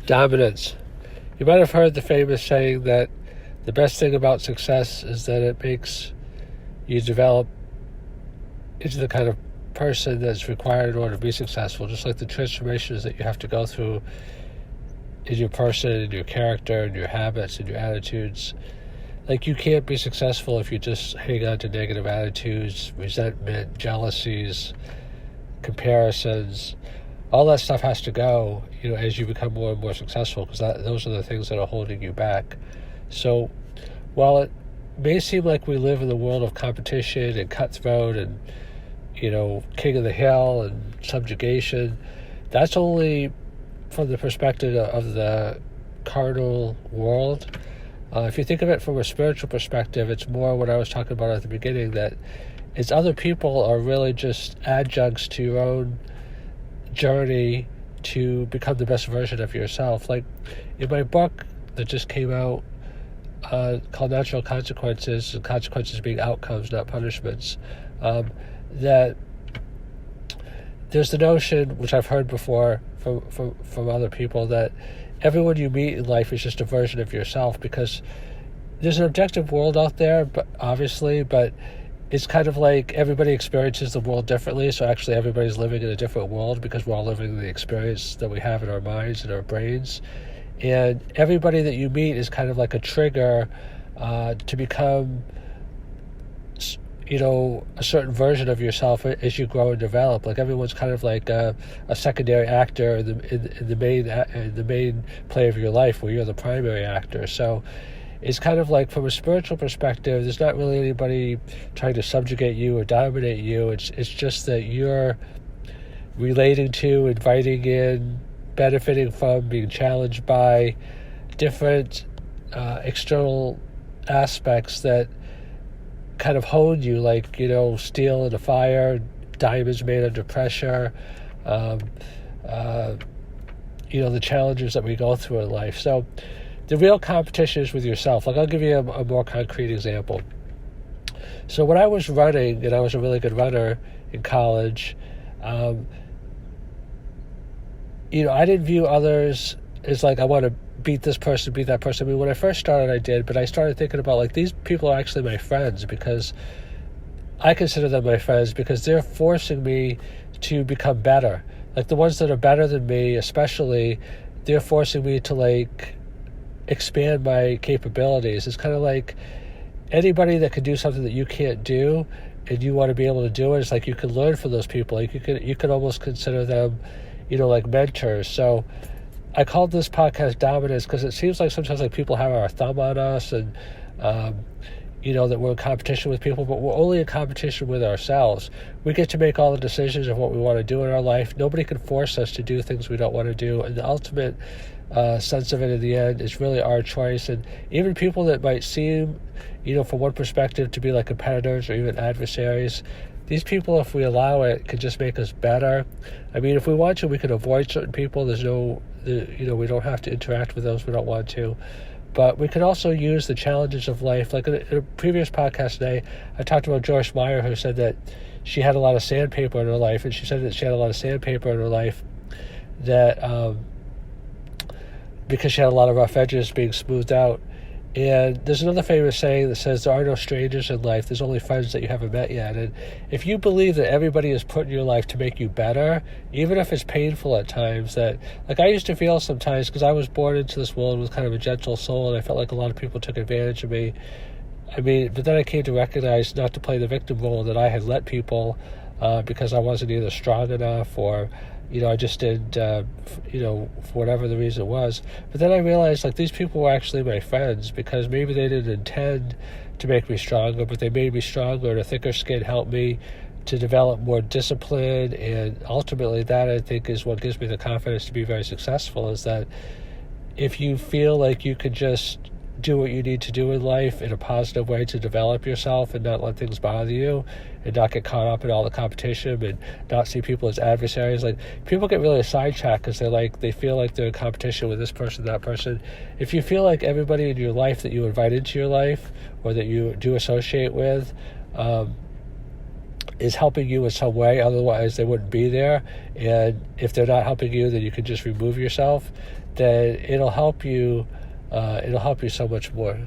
Dominance. You might have heard the famous saying that the best thing about success is that it makes you develop into the kind of person that's required in order to be successful, just like the transformations that you have to go through in your person, in your character, in your habits, in your attitudes. Like, you can't be successful if you just hang on to negative attitudes, resentment, jealousies, comparisons. All that stuff has to go, as you become more and more successful, because those are the things that are holding you back. So while it may seem like we live in the world of competition and cutthroat and, king of the hill and subjugation, that's only from the perspective of the carnal world. If you think of it from a spiritual perspective, it's more what I was talking about at the beginning, that it's other people are really just adjuncts to your own journey to become the best version of yourself. Like in my book that just came out called Natural Consequences, and consequences being outcomes, not punishments, that there's the notion, which I've heard before from other people, that everyone you meet in life is just a version of yourself, because there's an objective world out there, but it's kind of like everybody experiences the world differently, so actually everybody's living in a different world because we're all living in the experience that we have in our minds and our brains. And everybody that you meet is kind of like a trigger to become, a certain version of yourself as you grow and develop. Like everyone's kind of like a secondary actor in the main play of your life, where you're the primary actor. So it's kind of like, from a spiritual perspective, there's not really anybody trying to subjugate you or dominate you. It's just that you're relating to, inviting in, benefiting from, being challenged by different external aspects that kind of hone you, like, steel in a fire, diamonds made under pressure, the challenges that we go through in life. So the real competition is with yourself. Like, I'll give you a more concrete example. So when I was running, and I was a really good runner in college, I didn't view others as like, I want to beat this person, beat that person. I mean, when I first started, I did, but I started thinking about, like, these people are actually my friends, because I consider them my friends because they're forcing me to become better. Like, the ones that are better than me, especially, they're forcing me to, like, expand my capabilities. It's kind of like anybody that can do something that you can't do and you want to be able to do it. It's like you can learn from those people. Like you could almost consider them, like mentors. So I called this podcast Dominance because it seems like sometimes like people have our thumb on us, and that we're in competition with people, but we're only in competition with ourselves. We get to make all the decisions of what we want to do in our life. Nobody can force us to do things we don't want to do, and the ultimate sense of it in the end is really our choice. And even people that might seem, from one perspective, to be like competitors or even adversaries, these people, if we allow it, could just make us better. I mean, if we want to, we could avoid certain people. There's no, we don't have to interact with those we don't want to. But we could also use the challenges of life. Like in a previous podcast today, I talked about Joyce Meyer, who said that she had a lot of sandpaper in her life, and she said that she had a lot of sandpaper in her life that because she had a lot of rough edges being smoothed out. And there's another famous saying that says there are no strangers in life, there's only friends that you haven't met yet. And if you believe that everybody is put in your life to make you better, even if it's painful at times, that, like, I used to feel sometimes, because I was born into this world with kind of a gentle soul, and I felt like a lot of people took advantage of me. I mean, but then I came to recognize, not to play the victim role, that I had let people because I wasn't either strong enough, or I just didn't, for whatever the reason was. But then I realized, like, these people were actually my friends, because maybe they didn't intend to make me stronger, but they made me stronger, and a thicker skin helped me to develop more discipline. And ultimately, that, I think, is what gives me the confidence to be very successful, is that if you feel like you could just do what you need to do in life in a positive way to develop yourself and not let things bother you, and not get caught up in all the competition, and not see people as adversaries. Like, people get really sidetracked because they feel like they're in competition with this person, that person. If you feel like everybody in your life that you invite into your life, or that you do associate with, is helping you in some way, otherwise they wouldn't be there. And if they're not helping you, then you can just remove yourself. Then it'll help you so much more.